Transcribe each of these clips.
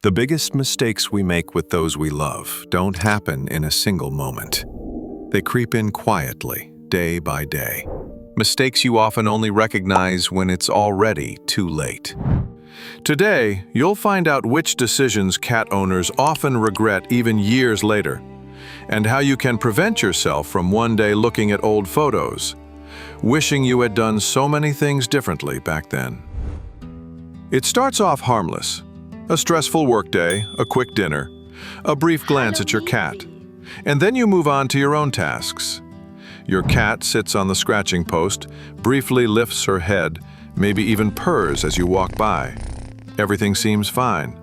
The biggest mistakes we make with those we love don't happen in a single moment. They creep in quietly, day by day. Mistakes you often only recognize when it's already too late. Today, you'll find out which decisions cat owners often regret even years later, and how you can prevent yourself from one day looking at old photos, wishing you had done so many things differently back then. It starts off harmless. A stressful workday, a quick dinner, a brief glance at your cat, and then you move on to your own tasks. Your cat sits on the scratching post, briefly lifts her head, maybe even purrs as you walk by. Everything seems fine.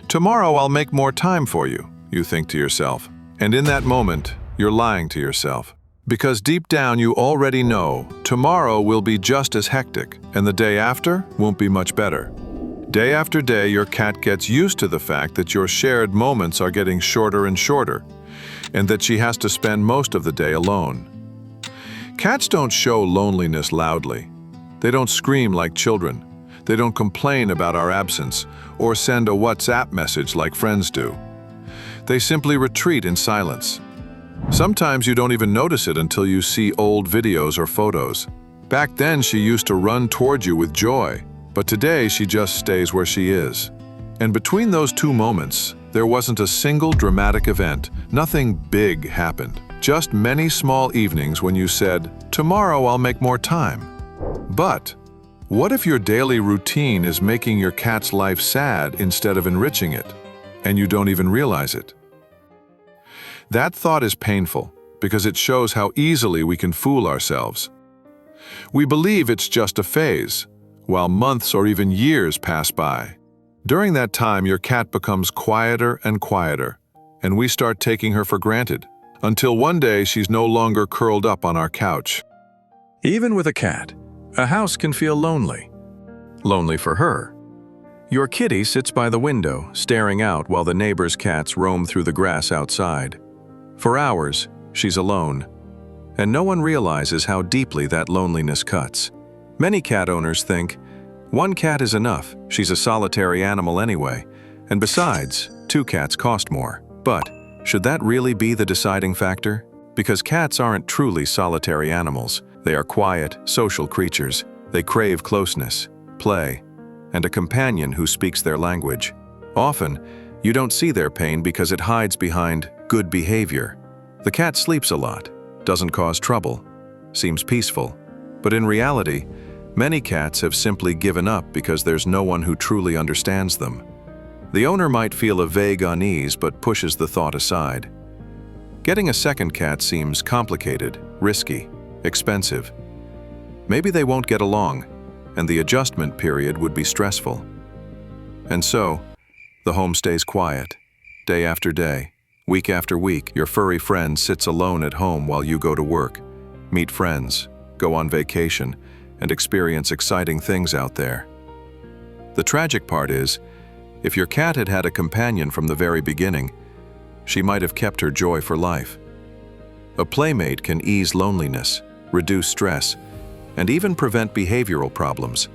Tomorrow I'll make more time for you, you think to yourself. And in that moment, you're lying to yourself. Because deep down you already know tomorrow will be just as hectic, and the day after won't be much better. Day after day, your cat gets used to the fact that your shared moments are getting shorter and shorter, and that she has to spend most of the day alone. Cats don't show loneliness loudly. They don't scream like children. They don't complain about our absence or send a WhatsApp message like friends do. They simply retreat in silence. Sometimes you don't even notice it until you see old videos or photos. Back then, she used to run toward you with joy, but today she just stays where she is. And between those two moments, there wasn't a single dramatic event. Nothing big happened. Just many small evenings when you said, "Tomorrow I'll make more time." But what if your daily routine is making your cat's life sad instead of enriching it, and you don't even realize it? That thought is painful because it shows how easily we can fool ourselves. We believe it's just a phase, while months or even years pass by. During that time, your cat becomes quieter and quieter, and we start taking her for granted, until one day she's no longer curled up on our couch. Even with a cat, a house can feel lonely. Lonely for her. Your kitty sits by the window, staring out while the neighbor's cats roam through the grass outside. For hours, she's alone, and no one realizes how deeply that loneliness cuts. Many cat owners think, one cat is enough, she's a solitary animal anyway, and besides, 2 cats cost more. But should that really be the deciding factor? Because cats aren't truly solitary animals. They are quiet, social creatures. They crave closeness, play, and a companion who speaks their language. Often, you don't see their pain because it hides behind good behavior. The cat sleeps a lot, doesn't cause trouble, seems peaceful, but in reality, many cats have simply given up because there's no one who truly understands them. The owner might feel a vague unease but pushes the thought aside. Getting a second cat seems complicated, risky, expensive. Maybe they won't get along, and the adjustment period would be stressful. And so, the home stays quiet. Day after day, week after week, your furry friend sits alone at home while you go to work, meet friends, go on vacation, and experience exciting things out there. The tragic part is, if your cat had had a companion from the very beginning, she might have kept her joy for life. A playmate can ease loneliness, reduce stress, and even prevent behavioral problems.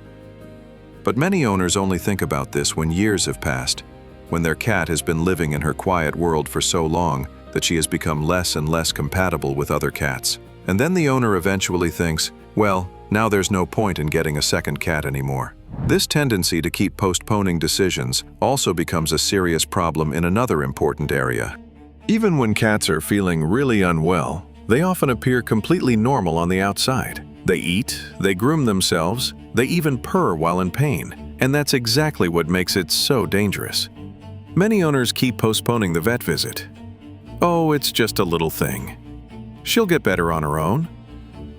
But many owners only think about this when years have passed, when their cat has been living in her quiet world for so long that she has become less and less compatible with other cats. And then the owner eventually thinks, well, now there's no point in getting a second cat anymore. This tendency to keep postponing decisions also becomes a serious problem in another important area. Even when cats are feeling really unwell, they often appear completely normal on the outside. They eat, they groom themselves, they even purr while in pain, and that's exactly what makes it so dangerous. Many owners keep postponing the vet visit. Oh, it's just a little thing. She'll get better on her own.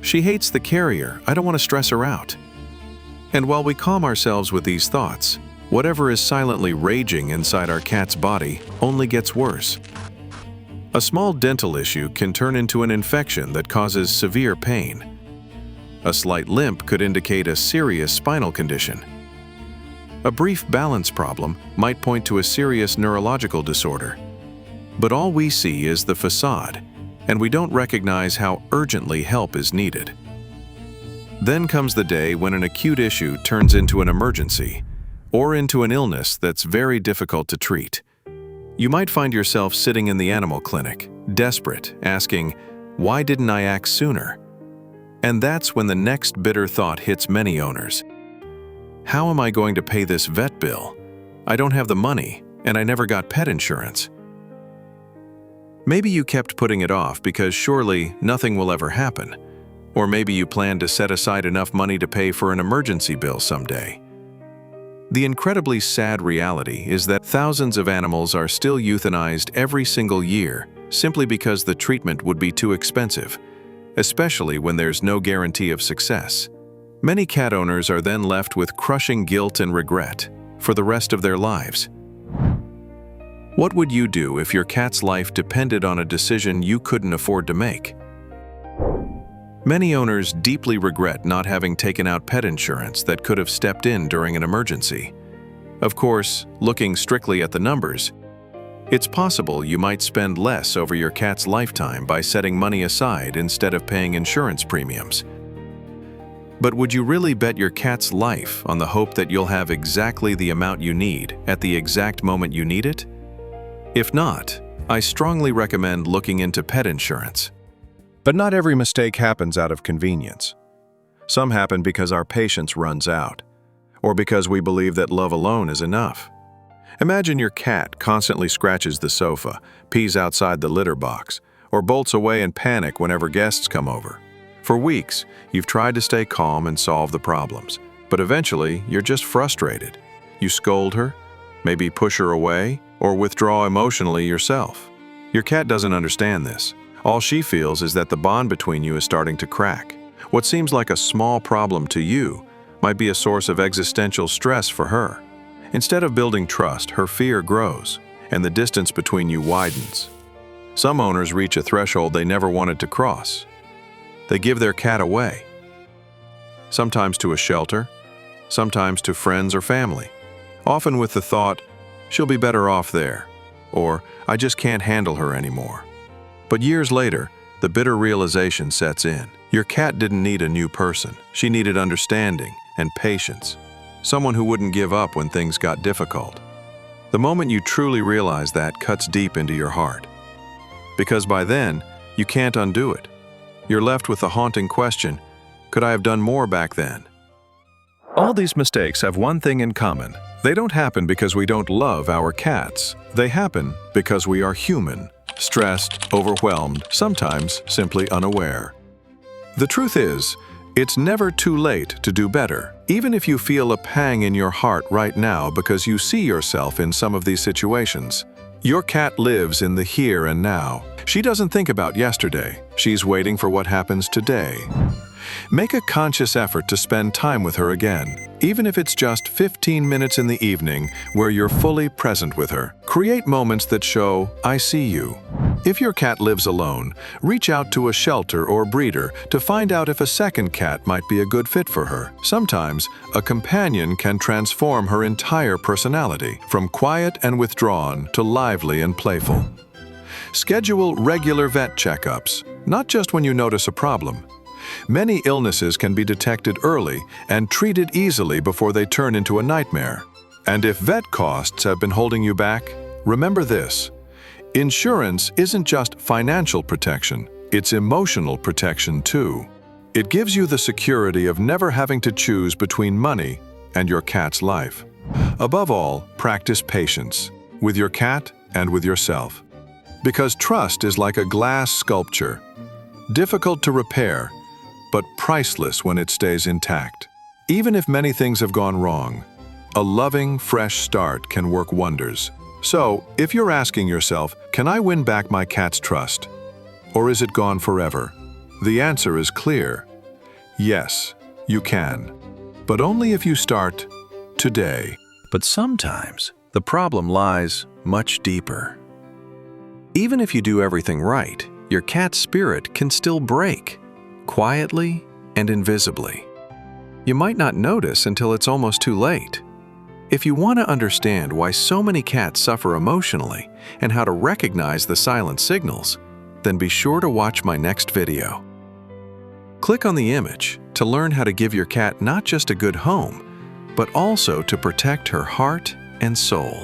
She hates the carrier, I don't want to stress her out. And while we calm ourselves with these thoughts, whatever is silently raging inside our cat's body only gets worse. A small dental issue can turn into an infection that causes severe pain. A slight limp could indicate a serious spinal condition. A brief balance problem might point to a serious neurological disorder. But all we see is the facade, and we don't recognize how urgently help is needed. Then comes the day when an acute issue turns into an emergency, or into an illness that's very difficult to treat. You might find yourself sitting in the animal clinic, desperate, asking, "Why didn't I act sooner?" And that's when the next bitter thought hits many owners. How am I going to pay this vet bill? I don't have the money, and I never got pet insurance. Maybe you kept putting it off because surely nothing will ever happen. Or maybe you planned to set aside enough money to pay for an emergency bill someday. The incredibly sad reality is that thousands of animals are still euthanized every single year simply because the treatment would be too expensive, especially when there's no guarantee of success. Many cat owners are then left with crushing guilt and regret for the rest of their lives. What would you do if your cat's life depended on a decision you couldn't afford to make? Many owners deeply regret not having taken out pet insurance that could have stepped in during an emergency. Of course, looking strictly at the numbers, it's possible you might spend less over your cat's lifetime by setting money aside instead of paying insurance premiums. But would you really bet your cat's life on the hope that you'll have exactly the amount you need at the exact moment you need it? If not, I strongly recommend looking into pet insurance. But not every mistake happens out of convenience. Some happen because our patience runs out, or because we believe that love alone is enough. Imagine your cat constantly scratches the sofa, pees outside the litter box, or bolts away in panic whenever guests come over. For weeks, you've tried to stay calm and solve the problems, but eventually you're just frustrated. You scold her, maybe push her away, or withdraw emotionally yourself. Your cat doesn't understand this. All she feels is that the bond between you is starting to crack. What seems like a small problem to you might be a source of existential stress for her. Instead of building trust, her fear grows, and the distance between you widens. Some owners reach a threshold they never wanted to cross. They give their cat away, sometimes to a shelter, sometimes to friends or family, often with the thought, "She'll be better off there," or "I just can't handle her anymore." But years later, the bitter realization sets in. Your cat didn't need a new person. She needed understanding and patience, someone who wouldn't give up when things got difficult. The moment you truly realize that cuts deep into your heart. Because by then, you can't undo it. You're left with the haunting question, could I have done more back then? All these mistakes have one thing in common. They don't happen because we don't love our cats. They happen because we are human. Stressed, overwhelmed, sometimes simply unaware. The truth is, it's never too late to do better, even if you feel a pang in your heart right now because you see yourself in some of these situations. Your cat lives in the here and now. She doesn't think about yesterday. She's waiting for what happens today. Make a conscious effort to spend time with her again, even if it's just 15 minutes in the evening where you're fully present with her. Create moments that show, "I see you." If your cat lives alone, reach out to a shelter or breeder to find out if a second cat might be a good fit for her. Sometimes, a companion can transform her entire personality, from quiet and withdrawn to lively and playful. Schedule regular vet checkups, not just when you notice a problem. Many illnesses can be detected early and treated easily before they turn into a nightmare. And if vet costs have been holding you back, remember this. Insurance isn't just financial protection, it's emotional protection too. It gives you the security of never having to choose between money and your cat's life. Above all, practice patience, with your cat and with yourself. Because trust is like a glass sculpture, difficult to repair, but priceless when it stays intact. Even if many things have gone wrong, a loving, fresh start can work wonders. So, if you're asking yourself, can I win back my cat's trust? Or is it gone forever? The answer is clear. Yes, you can. But only if you start today. But sometimes, the problem lies much deeper. Even if you do everything right, your cat's spirit can still break, quietly and invisibly. You might not notice until it's almost too late. If you want to understand why so many cats suffer emotionally and how to recognize the silent signals, then be sure to watch my next video. Click on the image to learn how to give your cat not just a good home, but also to protect her heart and soul.